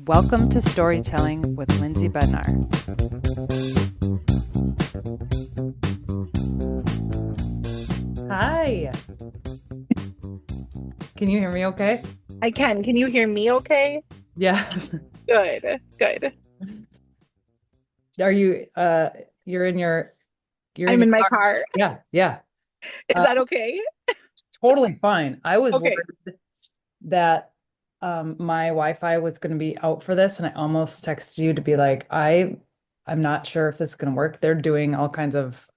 Welcome to Storytelling with Lindsay Bednar. Hi. Can you hear me okay? I can. Can you hear me okay? Yes. Good, good. Are you you're in I'm your in my car? car. Yeah, yeah. Is Uh that okay? totally fine. I was Okay. worried that my Wi-Fi was going to be out for this, and I almost texted you to be like, I'm not sure if this is going to work. They're doing all kinds of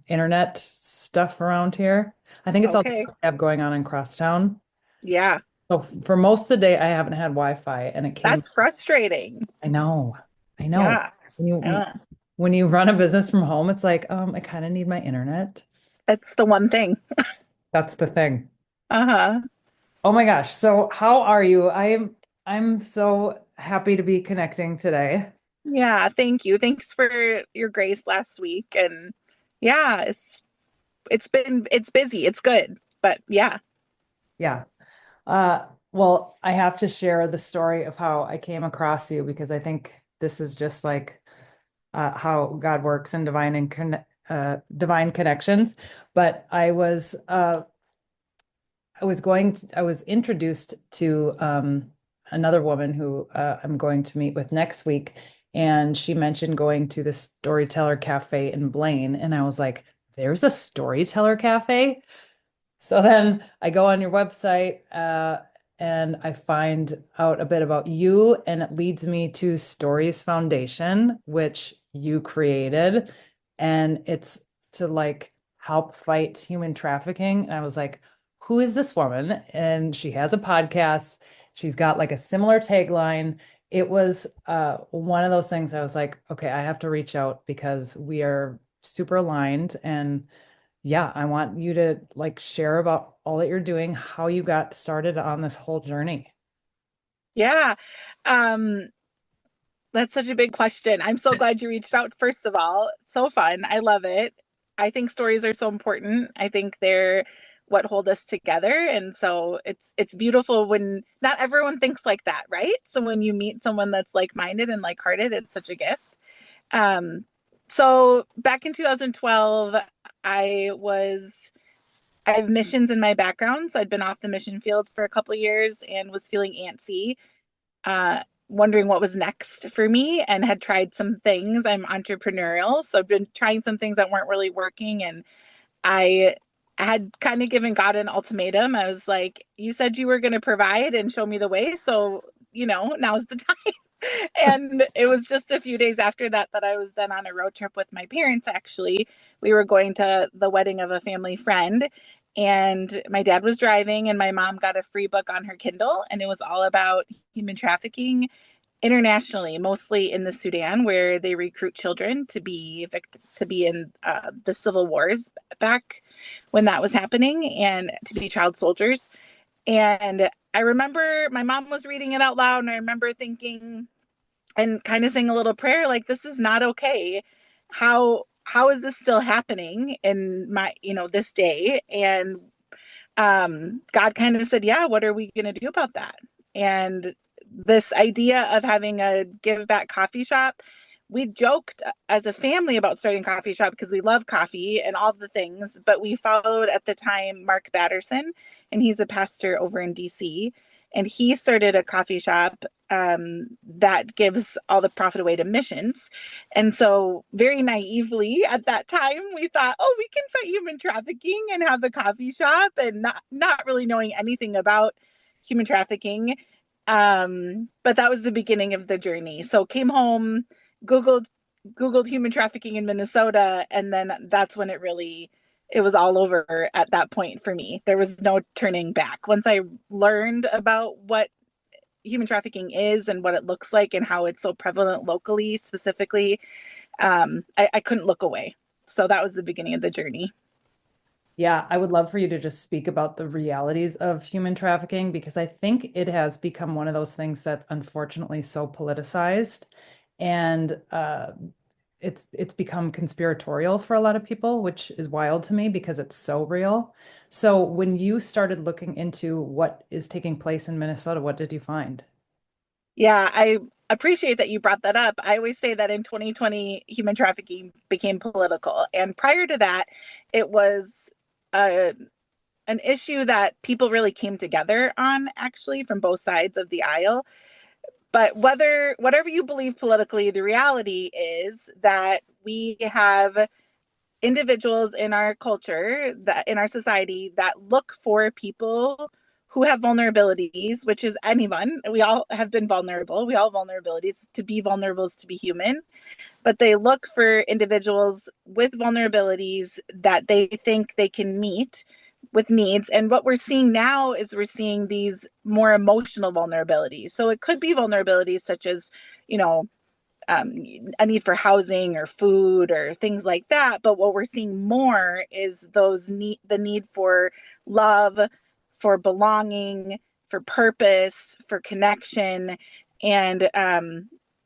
internet stuff around here. I think it's all the Okay. stuff they have going on in Crosstown. Yeah. So for most of the day, I haven't had Wi-Fi, and it came. That's frustrating. I know, I know. Yeah. When you Yeah. when you run a business from home, it's like, I kind of need my internet. That's the one thing. That's the thing. Uh-huh. Oh my gosh. So how are you? I'm so happy to be connecting today. Yeah, thank you. Thanks for your grace last week. And yeah, it's busy. It's good. But yeah. Yeah. Well, I have to share the story of how I came across you because I think this is just like how God works in divine connections. But I was introduced to another woman who I'm going to meet with next week, and she mentioned going to the Storyteller Cafe in Blaine, and I was like, "There's a Storyteller Cafe?" So then I go on your website and I find out a bit about you, and it leads me to Stories Foundation, which you created, and it's to like help fight human trafficking. And I was like, who is this woman? And she has a podcast. She's got like a similar tagline. It was one of those things I was like, okay, I have to reach out because we are super aligned and yeah, I want you to like share about all that you're doing, how you got started on this whole journey. Yeah. Um, that's such a big question. I'm so glad you reached out, first of all. So fun. I love it. I think stories are so important. I think they're what hold us together. And so it's beautiful when not everyone thinks like that, right? So when you meet someone that's like-minded and like-hearted, it's such a gift. Um, so back in 2012, I was I have missions in my background. So I'd been off the mission field for a couple of years and was feeling antsy, wondering what was next for me, and had tried some things. I'm entrepreneurial, so I've been trying some things that weren't really working. And I had kind of given God an ultimatum. I was like, you said you were going to provide and show me the way. So, now's the time. And it was just a few days after that that I was then on a road trip with my parents, actually. We were going to the wedding of a family friend, and my dad was driving, and my mom got a free book on her Kindle, and it was all about human trafficking internationally, mostly in the Sudan, where they recruit children to be in the civil wars back when that was happening, and to be child soldiers. And I remember my mom was reading it out loud, and I remember thinking and kind of saying a little prayer, like, this is not okay. How is this still happening in my this day? And God kind of said, yeah, what are we going to do about that? And this idea of having a give back coffee shop, we joked as a family about starting a coffee shop because we love coffee and all the things, but we followed at the time Mark Batterson, and he's a pastor over in DC, and he started a coffee shop that gives all the profit away to missions. And so, very naively at that time, we thought, oh, we can fight human trafficking and have a coffee shop, and not really knowing anything about human trafficking. But that was the beginning of the journey. So, came home, Googled Googled human trafficking in Minnesota, and then that's when it was all over at that point for me. There was no turning back. Once I learned about what human trafficking is and what it looks like and how it's so prevalent locally, specifically, I couldn't look away. So that was the beginning of the journey. Yeah, I would love for you to just speak about the realities of human trafficking because I think it has become one of those things that's unfortunately so politicized and it's become conspiratorial for a lot of people, which is wild to me because it's so real. So when you started looking into what is taking place in Minnesota, what did you find? Yeah, appreciate that you brought that up. I always say that in 2020, human trafficking became political. And prior to that, it was a, an issue that people really came together on, actually, from both sides of the aisle. But whatever you believe politically, the reality is that we have individuals in our culture, that in our society, that look for people who have vulnerabilities, which is anyone. We all have been vulnerable. We all have vulnerabilities. To be vulnerable is to be human. But they look for individuals with vulnerabilities that they think they can meet with needs. And what we're seeing now is we're seeing these more emotional vulnerabilities. So it could be vulnerabilities such as, you know, a need for housing or food or things like that. But what we're seeing more is the need for love, for belonging, for purpose, for connection. And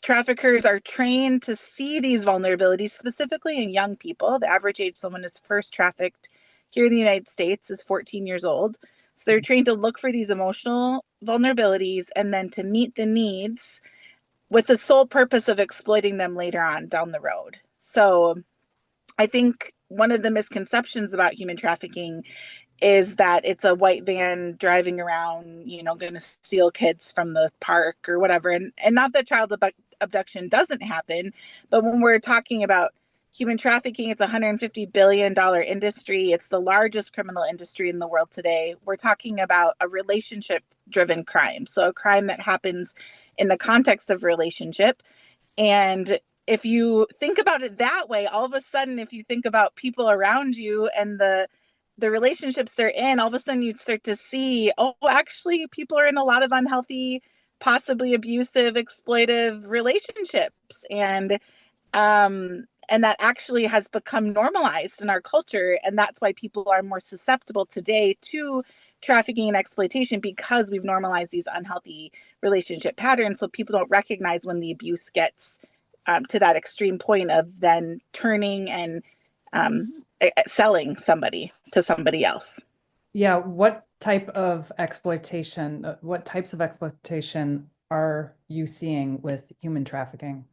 traffickers are trained to see these vulnerabilities, specifically in young people. The average age someone is first trafficked here in the United States is 14 years old. So they're trained to look for these emotional vulnerabilities and then to meet the needs with the sole purpose of exploiting them later on down the road. So I think one of the misconceptions about human trafficking is that it's a white van driving around, you know, going to steal kids from the park or whatever. And not that child abduction doesn't happen, but when we're talking about human trafficking, it's a $150 billion industry. It's the largest criminal industry in the world today. We're talking about a relationship driven crime. So a crime that happens in the context of relationship. And if you think about it that way, all of a sudden, if you think about people around you and the relationships they're in, all of a sudden you'd start to see, oh, actually, people are in a lot of unhealthy, possibly abusive, exploitive relationships. And that actually has become normalized in our culture. And that's why people are more susceptible today to trafficking and exploitation, because we've normalized these unhealthy relationship patterns. So people don't recognize when the abuse gets to that extreme point of then turning and selling somebody to somebody else. Yeah, what types of exploitation are you seeing with human trafficking?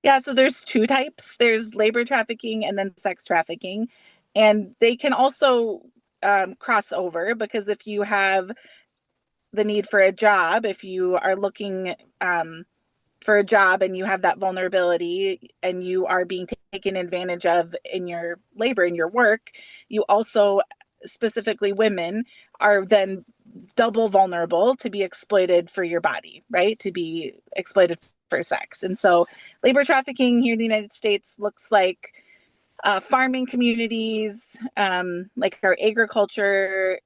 Yeah, so there's two types. There's labor trafficking and then sex trafficking. And they can also cross over, because if you have the need for a job, if you are looking for a job and you have that vulnerability and you are being taken advantage of in your labor, in your work, you also, specifically women, are then double vulnerable to be exploited for your body, right? To be exploited for sex. And so labor trafficking here in the United States looks like farming communities, like our agriculture,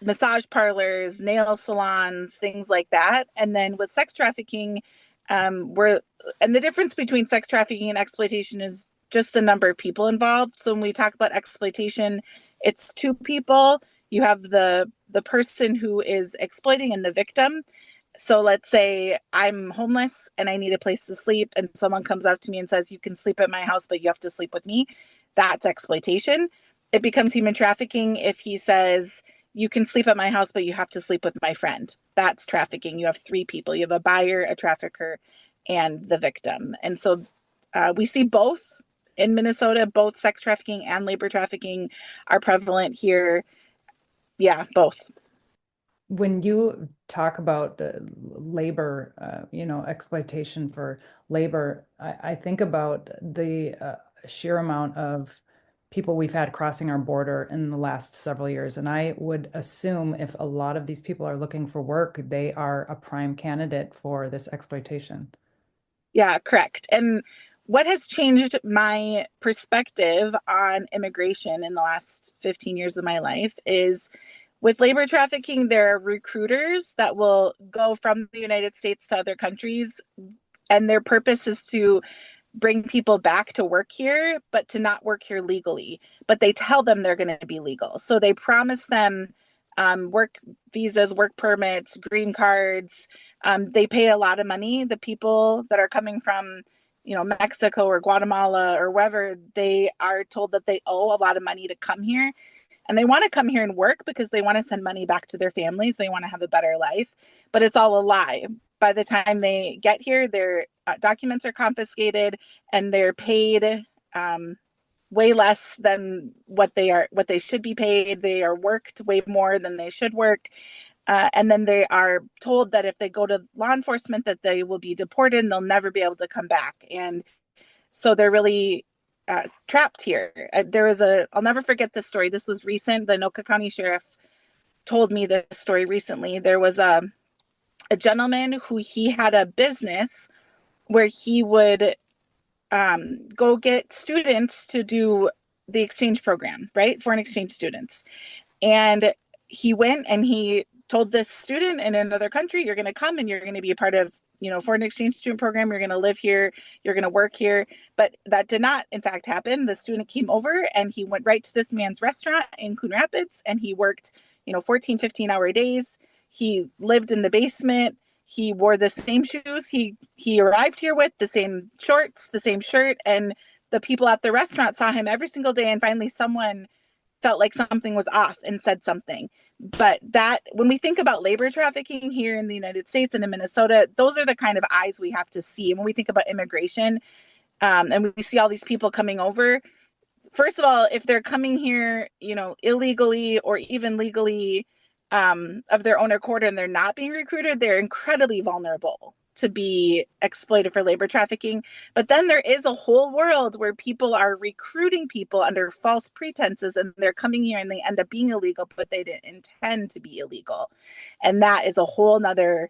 massage parlors, nail salons, things like that. And then with sex trafficking, we're and the difference between sex trafficking and exploitation is just the number of people involved. So when we talk about exploitation, it's two people. You have the person who is exploiting and the victim. So let's say I'm homeless and I need a place to sleep, and someone comes up to me and says, "You can sleep at my house, but you have to sleep with me." That's exploitation. It becomes human trafficking if he says, "You can sleep at my house, but you have to sleep with my friend." That's trafficking. You have three people. You have a buyer, a trafficker, and the victim. And so we see both in Minnesota. Both sex trafficking and labor trafficking are prevalent here. Yeah, both. When you talk about labor, exploitation for labor, I think about the sheer amount of people we've had crossing our border in the last several years. And I would assume if a lot of these people are looking for work, they are a prime candidate for this exploitation. Yeah, correct. And what has changed my perspective on immigration in the last 15 years of my life is, with labor trafficking, there are recruiters that will go from the United States to other countries, and their purpose is to bring people back to work here, but to not work here legally. But they tell them they're going to be legal. So they promise them work visas, work permits, green cards. They pay a lot of money. The people that are coming from, you know, Mexico or Guatemala or wherever, they are told that they owe a lot of money to come here. And they want to come here and work because they want to send money back to their families. They want to have a better life, but it's all a lie. by the time they get here, their documents are confiscated and they're paid way less than what they should be paid. They are worked way more than they should work. And then they are told that if they go to law enforcement that they will be deported and they'll never be able to come back. And so they're really trapped here. I'll never forget this story. This was recent. The Anoka County Sheriff told me this story recently. There was a gentleman who he had a business where he would go get students to do the exchange program, right? Foreign exchange students. And he went and he told this student in another country, you're going to come and you're going to be a part of, foreign exchange student program. You're going to live here. You're going to work here. But that did not, in fact, happen. The student came over and he went right to this man's restaurant in Coon Rapids and he worked, 14, 15-hour days. He lived in the basement. He wore the same shoes he arrived here with, the same shorts, the same shirt. And the people at the restaurant saw him every single day. And finally, someone felt like something was off and said something. But that, when we think about labor trafficking here in the United States and in Minnesota, those are the kind of eyes we have to see. And when we think about immigration, and we see all these people coming over, first of all, if they're coming here, illegally or even legally, of their own accord and they're not being recruited, they're incredibly vulnerable to be exploited for labor trafficking. But then there is a whole world where people are recruiting people under false pretenses and they're coming here and they end up being illegal, but they didn't intend to be illegal. And that is a whole nother,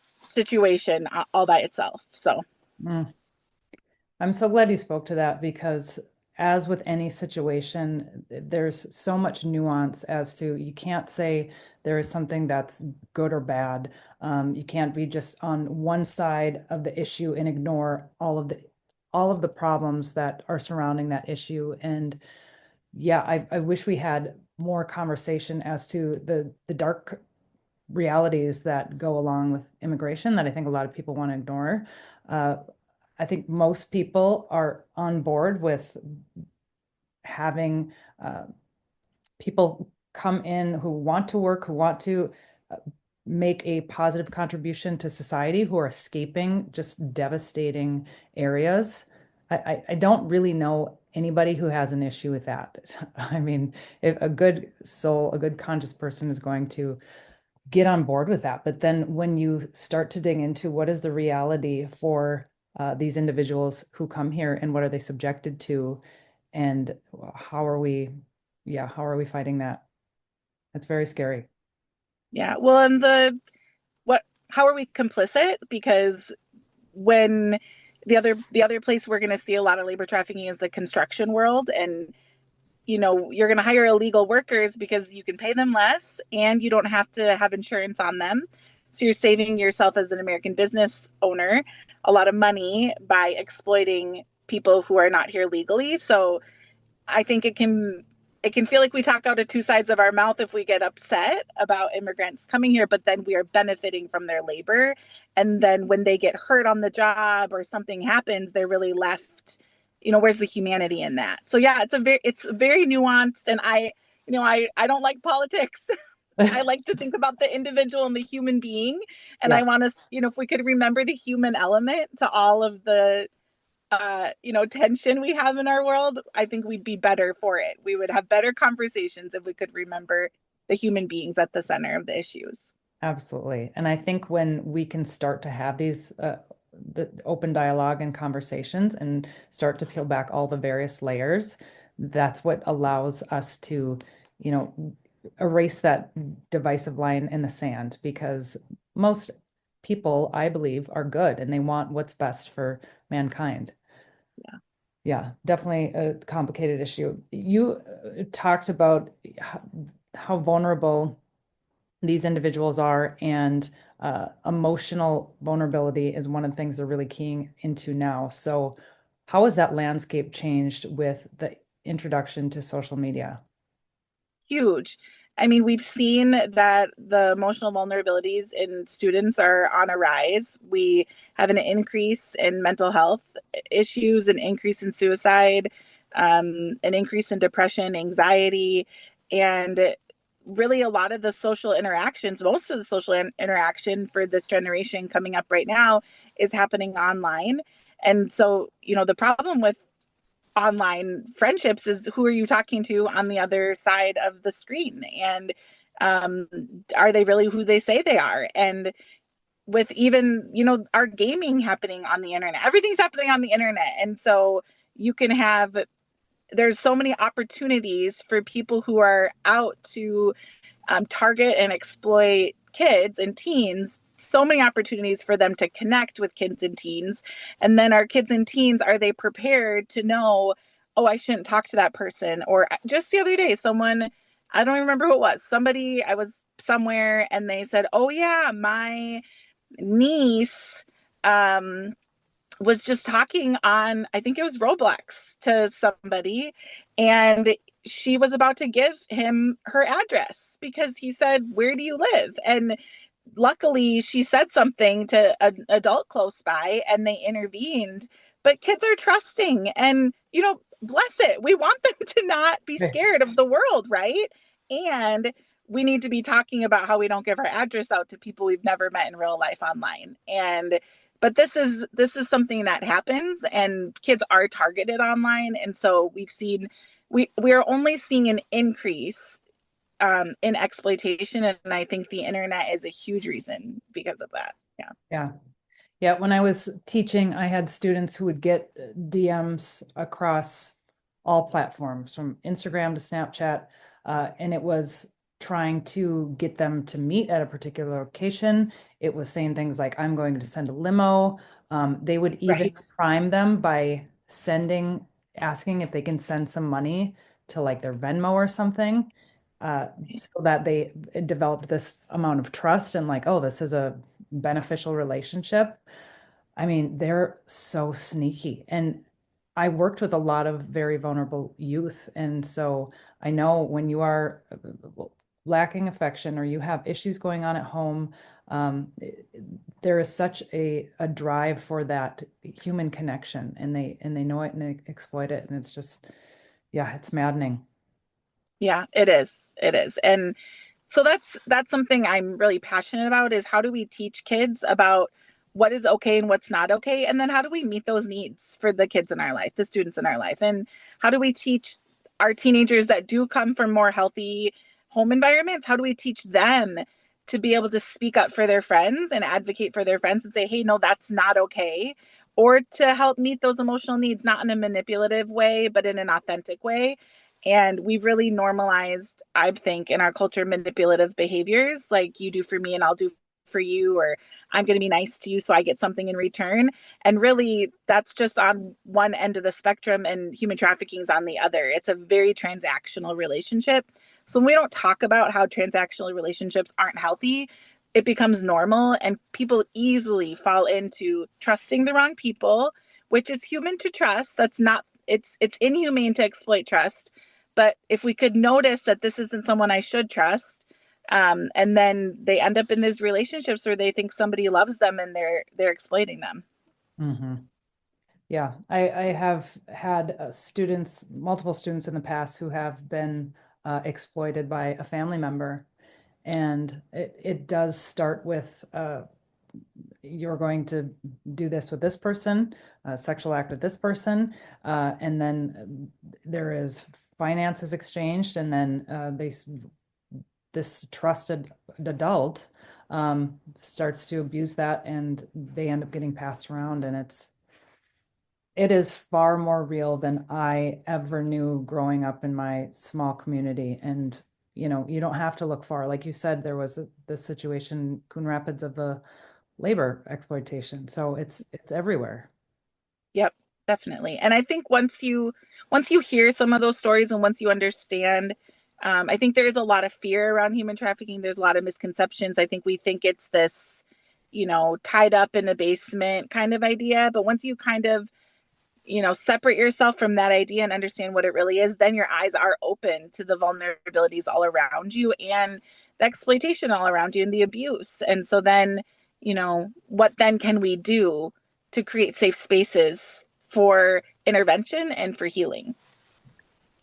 situation all by itself. So I'm so glad you spoke to that because as with any situation, there's so much nuance as to you can't say there is something that's good or bad. You can't be just on one side of the issue and ignore all of the problems that are surrounding that issue. And yeah, I wish we had more conversation as to the dark realities that go along with immigration that I think a lot of people want to ignore. I think most people are on board with having people come in who want to work, who want to make a positive contribution to society, who are escaping just devastating areas. I don't really know anybody who has an issue with that. I mean, if a good soul, a good conscious person is going to get on board with that. But then when you start to dig into what is the reality for these individuals who come here and what are they subjected to and how are we fighting that? It's very scary. yeah, well, and how are we complicit? Because when the other place we're going to see a lot of labor trafficking is the construction world, and you're going to hire illegal workers because you can pay them less and you don't have to have insurance on them. So you're saving yourself as an American business owner a lot of money by exploiting people who are not here legally. So I think it can feel like we talk out of two sides of our mouth if we get upset about immigrants coming here, but then we are benefiting from their labor. And then when they get hurt on the job or something happens, they're really left, where's the humanity in that? So yeah, it's very nuanced. And I don't like politics. I like to think about the individual and the human being. And Yeah, I want to, if we could remember the human element to all of the tension we have in our world, I think we'd be better for it. We would have better conversations if we could remember the human beings at the center of the issues. absolutely. And I think when we can start to have these the open dialogue and conversations and start to peel back all the various layers, that's what allows us to, you know, erase that divisive line in the sand because most people, I believe, are good and they want what's best for mankind. Yeah. Yeah, definitely a complicated issue. You talked about how vulnerable these individuals are, and emotional vulnerability is one of the things they're really keying into now. So, how has that landscape changed with the introduction to social media? Huge. I mean, we've seen that the emotional vulnerabilities in students are on a rise. We have an increase in mental health issues, an increase in suicide, an increase in depression, anxiety. And really a lot of the social interactions, most of the social interaction for this generation coming up right now is happening online. And so, the problem with online friendships is, who are you talking to on the other side of the screen? And um, are they really who they say they are? And with even, our gaming happening on the internet, everything's happening on the internet. And so you can have, there's so many opportunities for people who are out to target and exploit kids and teens, so many opportunities for them to connect with kids and teens. And then our kids and teens, are they prepared to know, oh, I shouldn't talk to that person? Or just the other day, someone, I don't remember who it was, somebody, I was somewhere and they said, oh yeah, my niece um, was just talking on, I think it was Roblox, to somebody, and she was about to give him her address because he said, where do you live? And luckily she said something to an adult close by and they intervened. But kids are trusting, and bless it, we want them to not be scared of the world, right? And we need to be talking about how we don't give our address out to people we've never met in real life online. And but this is something that happens, and kids are targeted online. And so we're only seeing an increase in exploitation, and I think the internet is a huge reason because of that. Yeah. Yeah. Yeah. When I was teaching, I had students who would get DMs across all platforms from Instagram to Snapchat. And it was trying to get them to meet at a particular location. It was saying things like, I'm going to send a limo. They would even Right. prime them by asking if they can send some money to like their Venmo or something, so that they developed this amount of trust and like, oh, this is a beneficial relationship. I mean, they're so sneaky. And I worked with a lot of very vulnerable youth. And so I know when you are lacking affection or you have issues going on at home, um, there is such a drive for that human connection, and they know it and they exploit it. And it's just, yeah, it's maddening. Yeah, it is. It is. And so that's something I'm really passionate about, is how do we teach kids about what is okay and what's not okay, and then how do we meet those needs for the kids in our life, the students in our life, and how do we teach our teenagers that do come from more healthy home environments, how do we teach them to be able to speak up for their friends and advocate for their friends and say, hey, no, that's not okay, or to help meet those emotional needs, not in a manipulative way but in an authentic way. And we've really normalized, I think, in our culture, manipulative behaviors, like you do for me and I'll do for you, or I'm going to be nice to you so I get something in return. And really, that's just on one end of the spectrum, and human trafficking is on the other. It's a very transactional relationship. So when we don't talk about how transactional relationships aren't healthy, it becomes normal, and people easily fall into trusting the wrong people, which is human to trust. That's not, it's inhumane to exploit trust. But if we could notice that this isn't someone I should trust, and then they end up in these relationships where they think somebody loves them and they're exploiting them. Hmm. Yeah, I have had students, multiple students in the past who have been exploited by a family member. And it does start with you're going to do this with this person, sexual act with this person, and then there is finances exchanged, and then this trusted adult starts to abuse that, and they end up getting passed around, and it is far more real than I ever knew growing up in my small community. And you don't have to look far. Like you said, there was this situation in Coon Rapids of the labor exploitation. So it's everywhere. Yep, definitely. And I think once you hear some of those stories and once you understand, I think there's a lot of fear around human trafficking. There's a lot of misconceptions. I think we think it's this, tied up in a basement kind of idea. But once you kind of, separate yourself from that idea and understand what it really is, then your eyes are open to the vulnerabilities all around you and the exploitation all around you and the abuse. And so then, what then can we do to create safe spaces for intervention and for healing?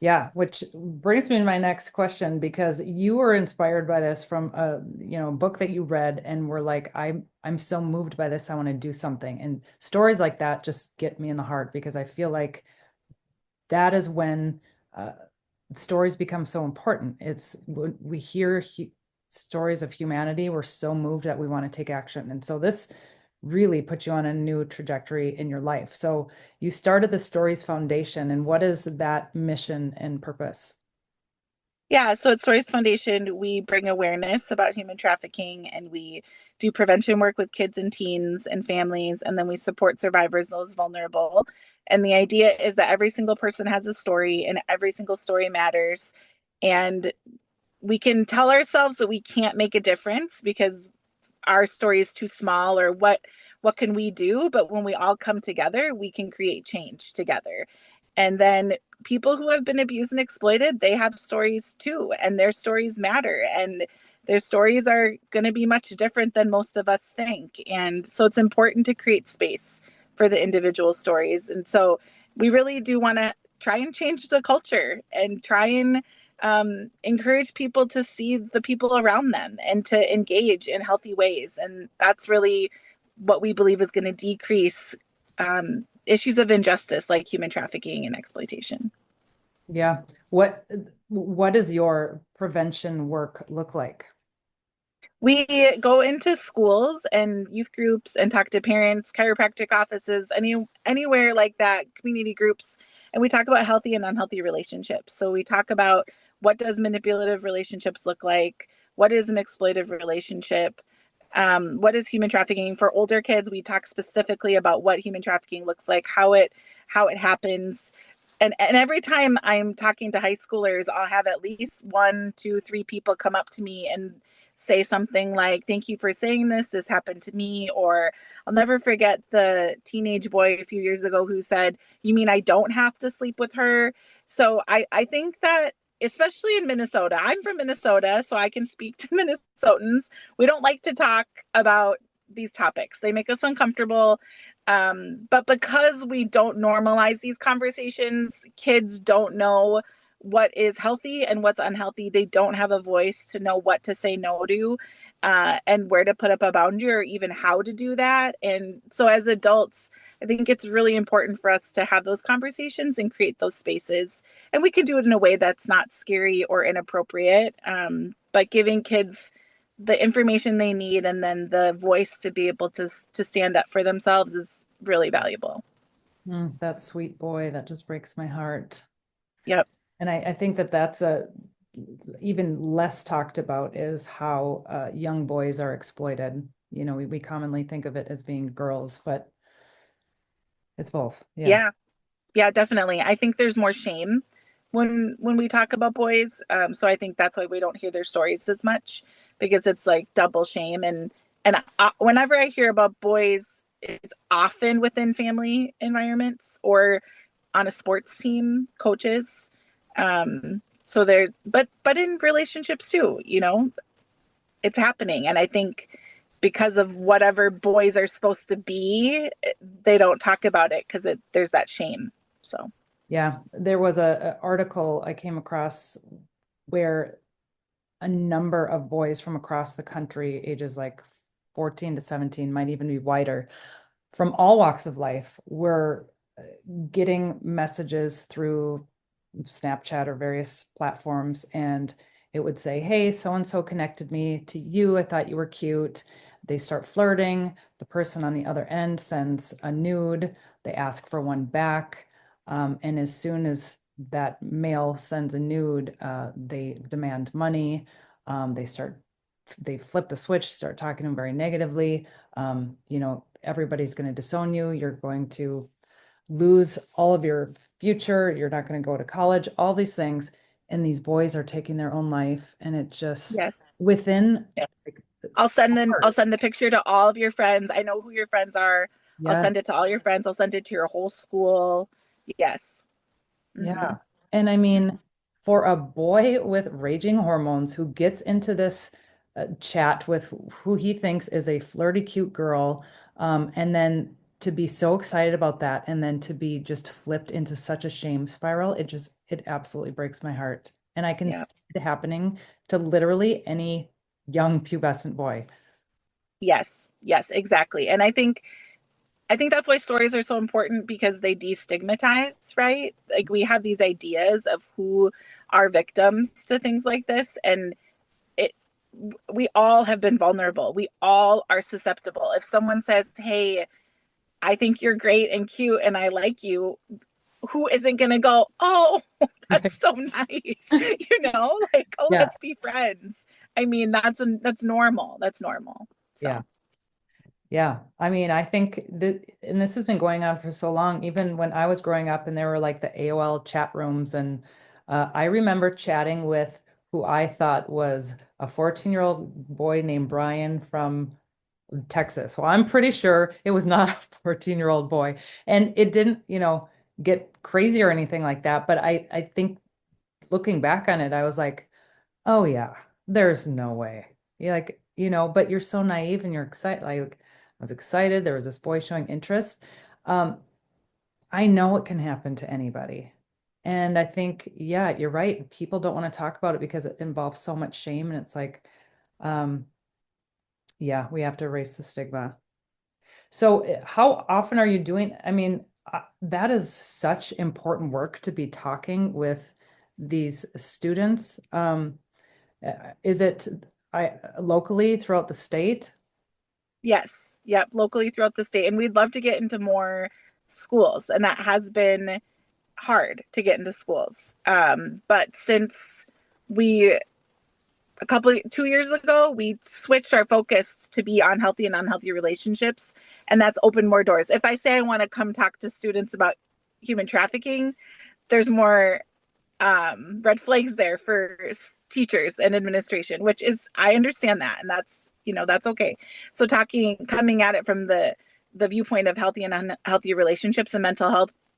Yeah, which brings me to my next question because you were inspired by this from a, book that you read and were like, I'm so moved by this, I want to do something. And stories like that just get me in the heart because I feel like that is when uh, stories become so important. It's when we hear stories of humanity, we're so moved that we want to take action. And so this really put you on a new trajectory in your life. So you started the Stories Foundation, and what is that mission and purpose? Yeah, so at Stories Foundation, we bring awareness about human trafficking and we do prevention work with kids and teens and families, and then we support survivors, those vulnerable. And the idea is that every single person has a story and every single story matters. And we can tell ourselves that we can't make a difference because our story is too small or what can we do, but when we all come together we can create change together. And then people who have been abused and exploited, they have stories too, and their stories matter, and their stories are going to be much different than most of us think. And so it's important to create space for the individual stories. And so we really do want to try and change the culture and try and encourage people to see the people around them and to engage in healthy ways. And that's really what we believe is going to decrease issues of injustice like human trafficking and exploitation. Yeah. What does your prevention work look like? We go into schools and youth groups and talk to parents, chiropractic offices, anywhere like that, community groups, and we talk about healthy and unhealthy relationships. So we talk about what does manipulative relationships look like, what is an exploitive relationship, what is human trafficking for older kids. We talk specifically about what human trafficking looks like, how it happens. And every time I'm talking to high schoolers, I'll have at least one, two, three people come up to me and say something like, thank you for saying this. This happened to me. Or I'll never forget the teenage boy a few years ago who said, you mean I don't have to sleep with her? So I think that, especially in Minnesota, I'm from Minnesota, so I can speak to Minnesotans. We don't like to talk about these topics, they make us uncomfortable. But because we don't normalize these conversations, kids don't know what is healthy and what's unhealthy. They don't have a voice to know what to say no to, and where to put up a boundary or even how to do that. And so, as adults, I think it's really important for us to have those conversations and create those spaces. And we can do it in a way that's not scary or inappropriate, but giving kids the information they need and then the voice to be able to stand up for themselves is really valuable. That sweet boy, that just breaks my heart. Yep. And I think that that's a even less talked about is how young boys are exploited. We commonly think of it as being girls, but it's both. Yeah. Yeah. Yeah, definitely. I think there's more shame when we talk about boys. So I think that's why we don't hear their stories as much, because it's like double shame. And whenever I hear about boys, it's often within family environments or on a sports team, coaches. So they're but in relationships too, it's happening. And I think because of whatever boys are supposed to be, they don't talk about it because there's that shame. So Yeah. There was a article I came across where a number of boys from across the country, ages like 14 to 17, might even be wider, from all walks of life, were getting messages through Snapchat or various platforms, and it would say, hey, so and so connected me to you. I thought you were cute. They start flirting. The person on the other end sends a nude. They ask for one back. And as soon as that male sends a nude, they demand money. They they flip the switch, start talking to them very negatively. Everybody's going to disown you. You're going to lose all of your future. You're not going to go to college, all these things. And these boys are taking their own life. And it just yes, within like I'll hours. send the picture to all of your friends. I know who your friends are. I'll Yeah. send it to all your friends. I'll send it to your whole school. Yes. Yeah. Mm-hmm. And I mean, for a boy with raging hormones who gets into this chat with who he thinks is a flirty, cute girl, and then to be so excited about that and then to be just flipped into such a shame spiral, it absolutely breaks my heart. And I can Yeah. see it happening to literally any young pubescent boy. Yes. Yes, exactly. And I think that's why stories are so important because they destigmatize, right? Like we have these ideas of who are victims to things like this, and it we all have been vulnerable. We all are susceptible. If someone says, "Hey, I think you're great and cute and I like you," who isn't going to go, "Oh, that's so nice." Like, "Oh, Yeah, let's be friends." I mean, that's normal. That's normal. yeah. So, Yeah, I mean, I think that, and this has been going on for so long, even when I was growing up and there were like the AOL chat rooms. And I remember chatting with who I thought was a 14-year-old boy named Brian from Texas. Well, I'm pretty sure it was not a 14-year-old boy. And it didn't, get crazy or anything like that. But I think looking back on it, I was like, oh yeah, there's no way. You're like, but you're so naive and you're excited. Like I was excited. There was this boy showing interest. Um, I know it can happen to anybody. And I think, yeah, you're right. People don't want to talk about it because it involves so much shame. And it's like, um, yeah, we have to erase the stigma. So how often are you doing? I mean, that is such important work to be talking with these students. Is it locally throughout the state? yes. Yep, locally throughout the state, and we'd love to get into more schools, and that has been hard to get into schools. But since we a couple 2 years ago we switched our focus to be on healthy and unhealthy relationships, and that's opened more doors. If I say I want to come talk to students about human trafficking, there's more red flags there for teachers and administration, which is, I understand that, and that's okay. So coming at it from the viewpoint of healthy and unhealthy relationships and mental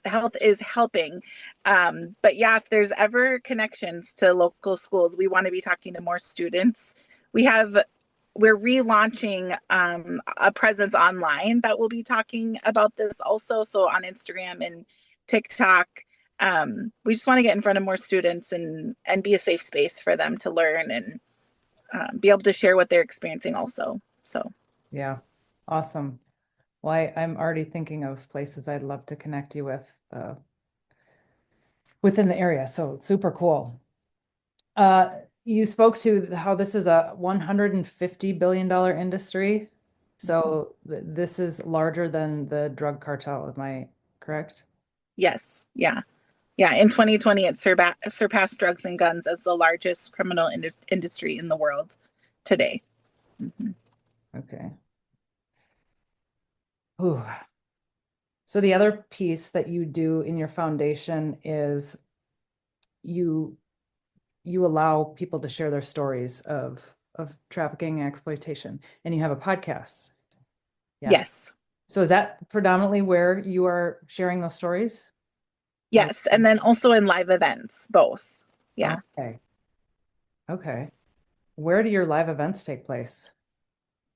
health is helping. But yeah, if there's ever connections to local schools, we want to be talking to more students. We have we're relaunching a presence online that will be talking about this also. So on Instagram and TikTok, we just want to get in front of more students and be a safe space for them to learn and be able to share what they're experiencing also. So Yeah, awesome. Well, I'm already thinking of places I'd love to connect you with within the area. So super cool. You spoke to how this is a $150 billion industry. So this is larger than the drug cartel, am I correct? yes, yeah. Yeah, in 2020, it surpassed drugs and guns as the largest criminal industry in the world today. Mm-hmm. Okay. Ooh. So the other piece that you do in your foundation is you you allow people to share their stories of trafficking and exploitation, and you have a podcast. Yeah. Yes, So is that predominantly where you are sharing those stories? Or yes. And then also in live events, both. Yeah. okay. Okay. Where do your live events take place?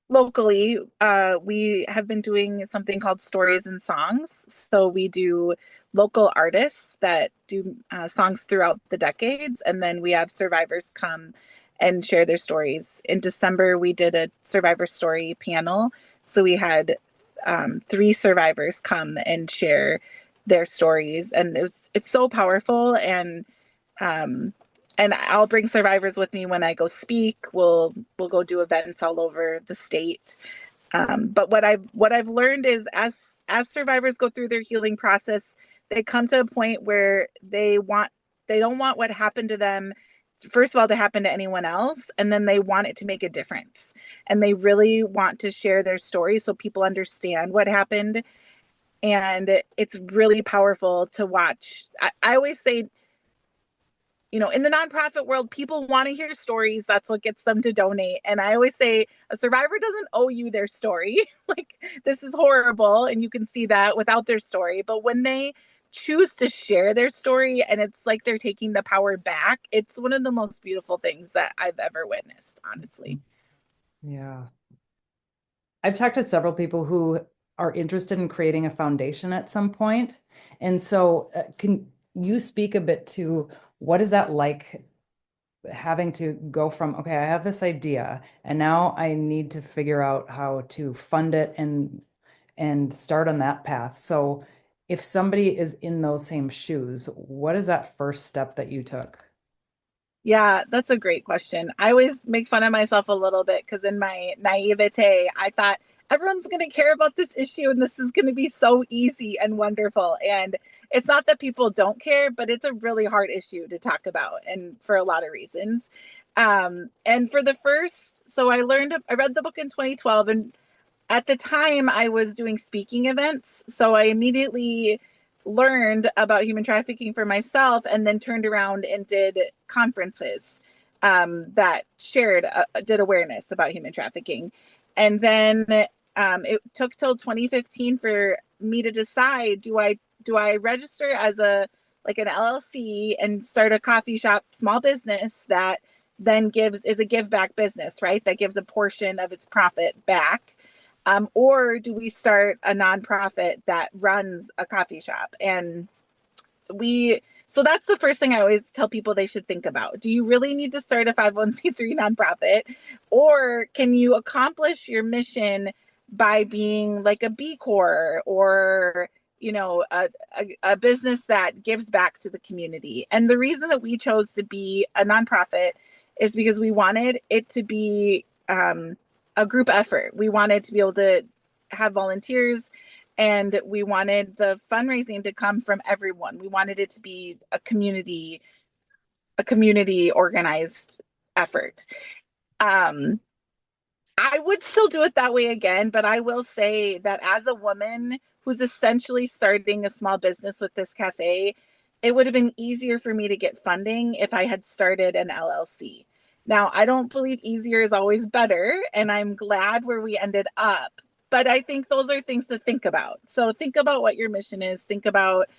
Locally, we have been doing something called Stories and Songs. So we do local artists that do songs throughout the decades, and then we have survivors come and share their stories. In December, we did a survivor story panel. So we had three survivors come and share their stories, and it's so powerful. Um, and I'll bring survivors with me when I go speak. We'll go do events all over the state. But what I've learned is as survivors go through their healing process, they come to a point where they don't want what happened to them, first of all, to happen to anyone else, and then they want it to make a difference, and they really want to share their story so people understand what happened. And it's really powerful to watch. I always say, in the nonprofit world, people want to hear stories. That's what gets them to donate. And I always say a survivor doesn't owe you their story. Like, this is horrible. And you can see that without their story. But when they choose to share their story and it's like they're taking the power back, it's one of the most beautiful things that I've ever witnessed, honestly. Yeah. I've talked to several people who are interested in creating a foundation at some point. And so, can you speak a bit to what is that like having to go from, okay, I have this idea and now I need to figure out how to fund it and start on that path. So if somebody is in those same shoes, what is that first step that you took? Yeah, that's a great question. I always make fun of myself a little bit because in my naivete, I thought everyone's going to care about this issue and this is going to be so easy and wonderful. And it's not that people don't care, but it's a really hard issue to talk about and for a lot of reasons. And for the first, so I read the book in 2012, and at the time I was doing speaking events. So I immediately learned about human trafficking for myself and then turned around and did conferences that did awareness about human trafficking. And then it took till 2015 for me to decide, do I register as a like an LLC and start a coffee shop small business that then gives is a give back business, right? That gives a portion of its profit back, or do we start a nonprofit that runs a coffee shop? And so that's the first thing I always tell people they should think about. Do you really need to start a 501c3 nonprofit? Or can you accomplish your mission by being like a B Corp or a business that gives back to the community? And the reason that we chose to be a nonprofit is because we wanted it to be a group effort. We wanted to be able to have volunteers, and we wanted the fundraising to come from everyone. We wanted it to be a community organized effort. Um, I would still do it that way again, but I will say that as a woman who's essentially starting a small business with this cafe, it would have been easier for me to get funding if I had started an LLC. Now, I don't believe easier is always better, and I'm glad where we ended up. But I think those are things to think about. So think about what your mission is, think about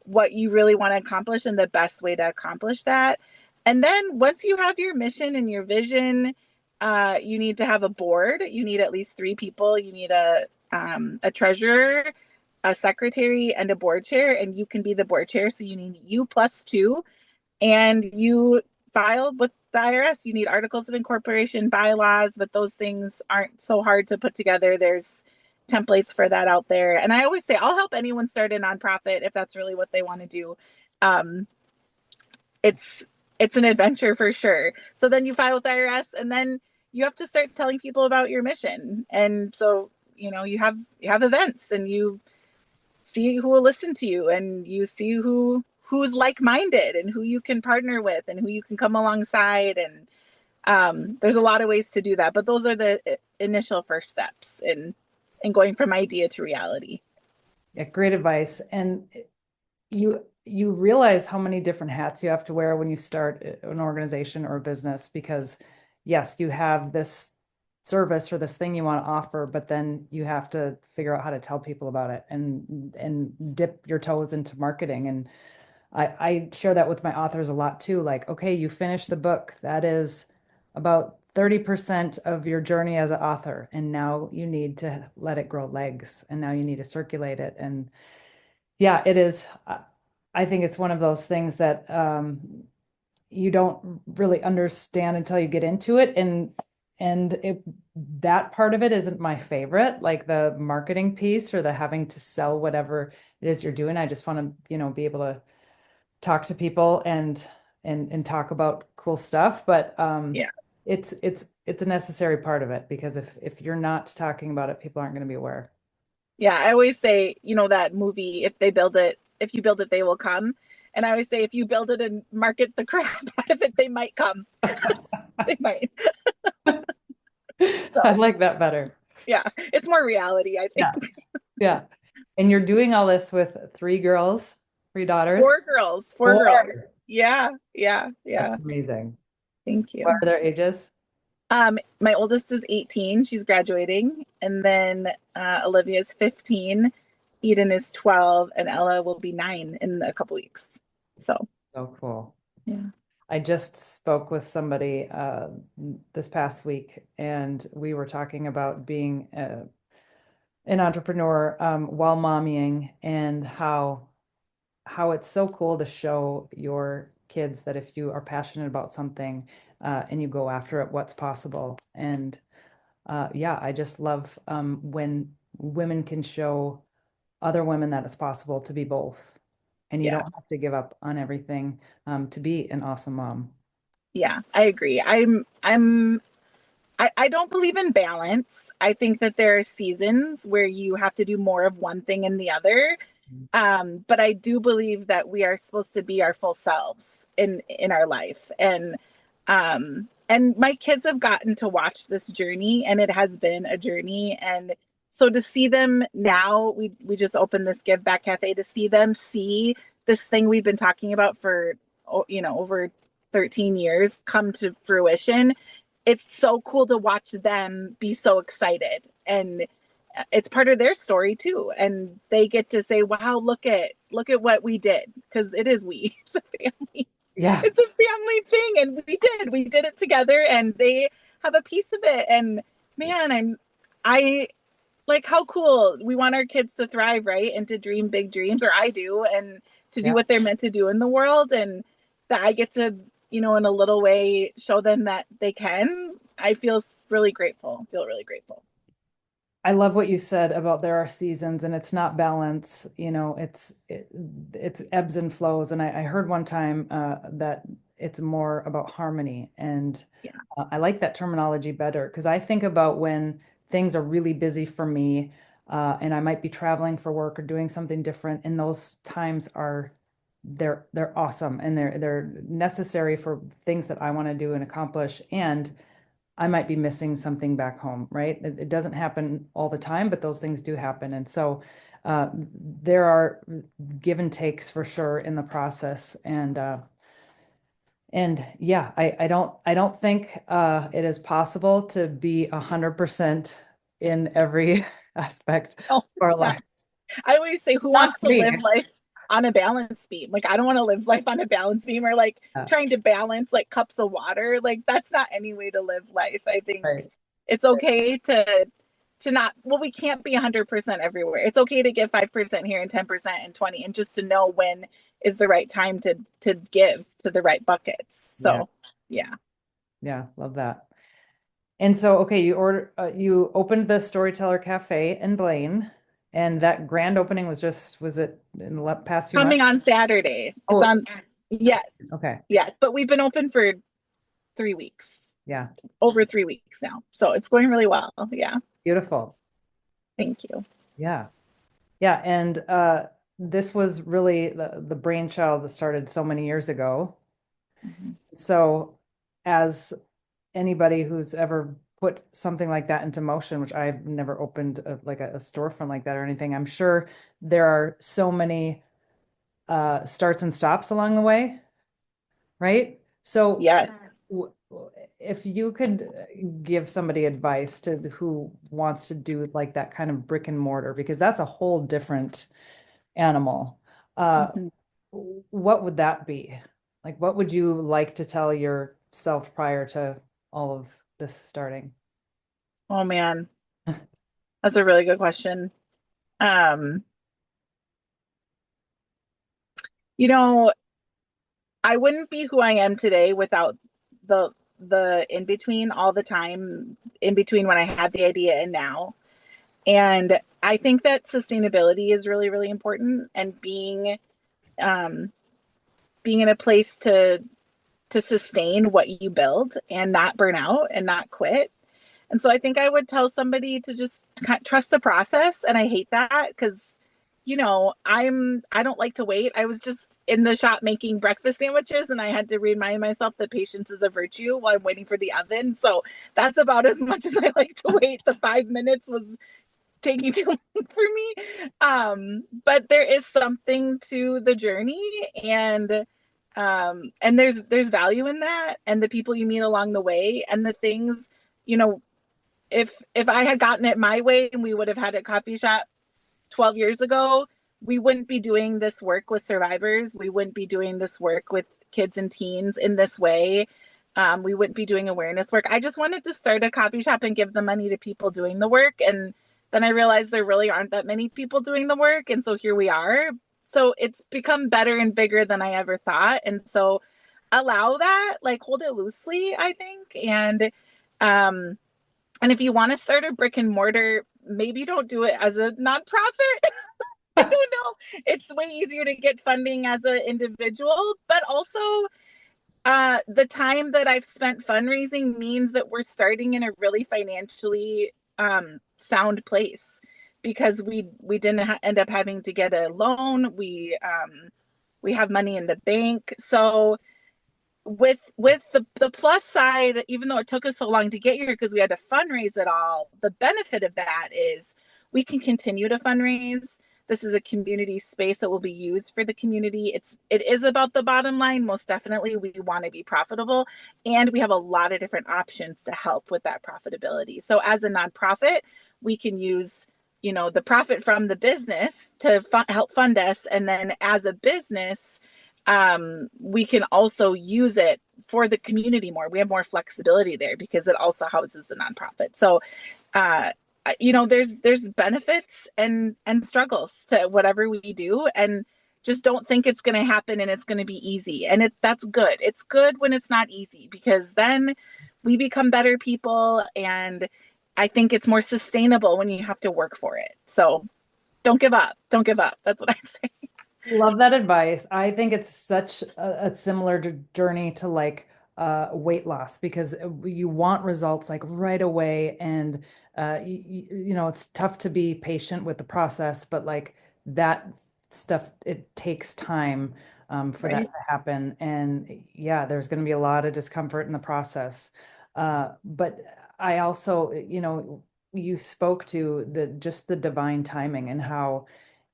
what you really want to accomplish and the best way to accomplish that. And then once you have your mission and your vision, you need to have a board. You need at least three people. You need a treasurer, a secretary, and a board chair. And you can be the board chair. So you need you plus two. And you file with the IRS. You need articles of incorporation, bylaws, but those things aren't so hard to put together. There's templates for that out there. And I always say I'll help anyone start a nonprofit if that's really what they want to do. Um, it's it's an adventure for sure. So then you file with IRS, and then you have to start telling people about your mission. And so you have events, and you see who will listen to you, and you see who's like-minded and who you can partner with and who you can come alongside. And there's a lot of ways to do that, but those are the initial first steps in going from idea to reality. Yeah, great advice. And you realize how many different hats you have to wear when you start an organization or a business, because yes, you have this service or this thing you want to offer, but then you have to figure out how to tell people about it and dip your toes into marketing. And I share that with my authors a lot too. Like, okay, you finish the book. That is about 30% of your journey as an author. And now you need to let it grow legs. And now you need to circulate it. And yeah, it is. I think it's one of those things that you don't really understand until you get into it. And that part of it isn't my favorite, like the marketing piece or the having to sell whatever it is you're doing. I just want to, be able to talk to people and talk about cool stuff. But Yeah. it's a necessary part of it, because if you're not talking about it, people aren't going to be aware. Yeah, I always say, that movie, if you build it, they will come. And I always say, if you build it and market the crap out of it, they might come. They might. I So, like that better. yeah, it's more reality, I think. Yeah. Yeah. And you're doing all this with three girls, three daughters? Four girls, four Four. girls. Yeah, yeah, That's yeah. amazing. Thank What you. are their ages? My oldest is 18. She's graduating. And then Olivia's 15. Eden is 12. And Ella will be 9 in a couple weeks. So, So cool. yeah. I just spoke with somebody this past week, and we were talking about being an entrepreneur while mommying, and how it's so cool to show your kids that if you are passionate about something and you go after it, what's possible. And yeah, I just love when women can show other women that it's possible to be both. And you Yeah. don't have to give up on everything to be an awesome mom. Yeah, I agree. I don't believe in balance. I think that there are seasons where you have to do more of one thing and the other. But I do believe that we are supposed to be our full selves in our life. And my kids have gotten to watch this journey, and it has been a journey. And so to see them now, we just opened this Give Back Cafe, to see them see this thing we've been talking about for over 13 years come to fruition. It's so cool to watch them be so excited, and it's part of their story too, and they get to say, wow, look at what we did, because it is we it's a family, Yeah. it's a family thing, and we did it together, and they have a piece of it. And man, I like how cool. We want our kids to thrive, right, and to dream big dreams, or I do, and to do Yeah. what they're meant to do in the world, and that I get to, in a little way, show them that they can. I feel really grateful. I love what you said about there are seasons and it's not balance, it's ebbs and flows. And I heard one time that it's more about harmony. And Yeah. I like that terminology better because I think about when things are really busy for me and I might be traveling for work or doing something different. And those times they're awesome and they're necessary for things that I want to do and accomplish. And I might be missing something back home, right? It doesn't happen all the time, but those things do happen. And so there are give and takes for sure in the process. And yeah, I don't think it is possible to be 100% in every aspect Oh, of our it's not. life. I always say, who Not wants for to me. live life on a balance beam? Like, I don't want to live life on a balance beam, or like Yeah, trying to balance like cups of water. Like, that's not any way to live life. I think right. it's okay to not, well, we can't be 100% everywhere. It's okay to give 5% here and 10% and 20, and just to know when is the right time to give to the right buckets. Yeah, So, yeah. yeah, love that. And so, okay, you opened the Storyteller Cafe in Blaine, and that grand opening was it in the past few Coming months? on Saturday. It's Oh, on, yes, okay. yes, but we've been open for 3 weeks, Yeah, over 3 weeks now. So it's going really well. Yeah. beautiful. Thank you. Yeah. Yeah, and this was really the brainchild that started so many years ago. Mhm. So, as anybody who's ever put something like that into motion, which I've never opened like a storefront like that or anything, I'm sure there are so many starts and stops along the way, right? So, Yes. if you could give somebody advice to who wants to do like that kind of brick and mortar, because that's a whole different animal, uh, Mhm. what would that be? Like, what would you like to tell yourself prior to all of this starting? Oh man, that's a really good question. Um, you know, I wouldn't be who I am today without the in between, all the time in between when I had the idea and now. And I think that sustainability is really, really important, and um being in a place to sustain what you build and not burn out and not quit. And so I think I would tell somebody to just trust the process. And I hate that because, I don't like to wait. I was just in the shop making breakfast sandwiches, and I had to remind myself that patience is a virtue while I'm waiting for the oven. So that's about as much as I like to wait. The 5 minutes was taking too long for me. But there is something to the journey, and there's value in that, and the people you meet along the way, and the things, you know, if I had gotten it my way and we would have had a coffee shop 12 years ago, we wouldn't be doing this work with survivors. We wouldn't be doing this work with kids and teens in this way. We wouldn't be doing awareness work. I just wanted to start a coffee shop and give the money to people doing the work, and then I realized there really aren't that many people doing the work. And so here we are. So it's become better and bigger than I ever thought. And so allow that, like hold it loosely, I think. Um, and if you want to start a brick and mortar, maybe don't do it as a nonprofit. I don't know. It's way easier to get funding as an individual, but also the time that I've spent fundraising means that we're starting in a really financially sound place because we didn't end up having to get a loan. We have money in the bank, so with the plus side, even though it took us so long to get here because we had to fundraise it all, the benefit of that is we can continue to fundraise. This is a community space that will be used for the community. It is about the bottom line. Most definitely, we want to be profitable, and we have a lot of different options to help with that profitability. So as a nonprofit, we can use the profit from the business to help fund us, and then as a business, we can also use it for the community more. We have more flexibility there because it also houses the nonprofit. So, uh, there's benefits and struggles to whatever we do, and just don't think it's going to happen and it's going to be easy. And that's good. It's good when it's not easy because then we become better people, and I think it's more sustainable when you have to work for it. So don't give up. Don't give up. That's what I say. Love that advice. I think it's such a similar journey to like weight loss because you want results like right away, and it's tough to be patient with the process, but like that stuff, it takes time for that Right. to happen. And yeah, there's going to be a lot of discomfort in the process. But I also, you spoke to the divine timing and how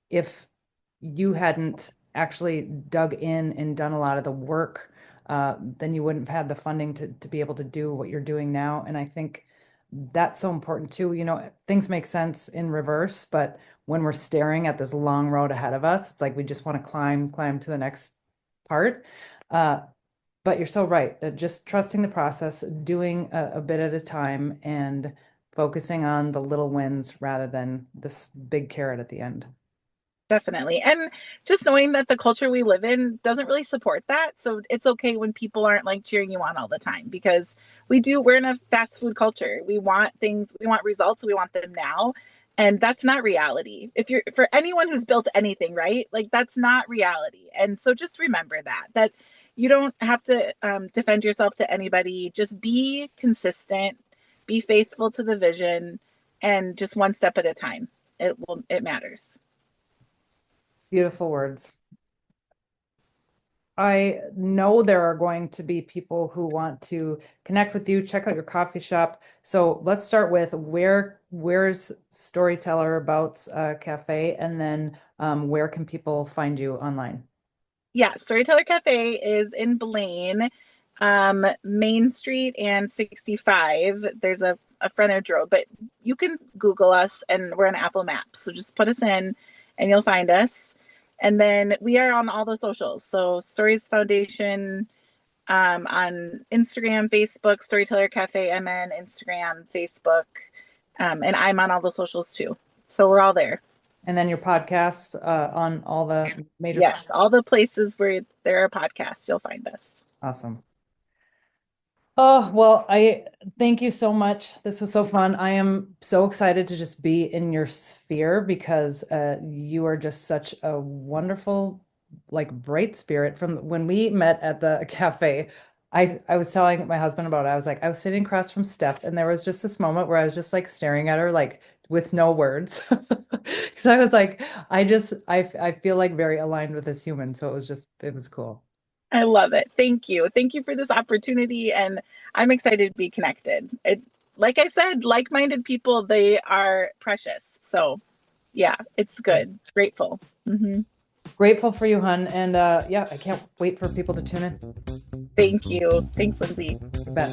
if you hadn't actually dug in and done a lot of the work, then you wouldn't have had the funding to be able to do what you're doing now. And I think that's so important too. Things make sense in reverse, but when we're staring at this long road ahead of us, it's like we just want to climb to the next part. Uh, but you're so right. Just trusting the process, doing a bit at a time, and focusing on the little wins rather than this big carrot at the end. Definitely. And just knowing that the culture we live in doesn't really support that. So it's okay when people aren't like cheering you on all the time because we're in a fast food culture. We want things, we want results, we want them now. And that's not reality. If you're for anyone who's built anything, right? Like that's not reality. And so just remember that you don't have to defend yourself to anybody. Just be consistent, be faithful to the vision, and just one step at a time. It matters. Beautiful words. I know there are going to be people who want to connect with you, check out your coffee shop. So let's start with where's Storyteller About Cafe, and then where can people find you online? Yeah, Storyteller Cafe is in Blaine, Main Street and 65. There's a frontage road, but you can Google us and we're on Apple Maps. So just put us in and you'll find us. And then we are on all the socials. So Stories Foundation on Instagram, Facebook, Storyteller Cafe MN, Instagram, Facebook. And I'm on all the socials too. So we're all there. And then your podcasts on all the major Yes, all the places where there are podcasts, you'll find us. Awesome. Oh, well, I thank you so much. This was so fun. I am so excited to just be in your sphere because you are just such a wonderful, like bright spirit. From when we met at the cafe, I was telling my husband about it. I was like, I was sitting across from Steph, and there was just this moment where I was just like staring at her, like with no words. Because I was like, I feel like very aligned with this human. So it was cool. I love it. Thank you. Thank you for this opportunity. And I'm excited to be connected. Like I said, like minded people, they are precious. So, yeah, it's good. Grateful. Mm-hmm. Grateful for you, hun. And yeah, I can't wait for people to tune in. Thank you. Thanks, Lindsay. You bet.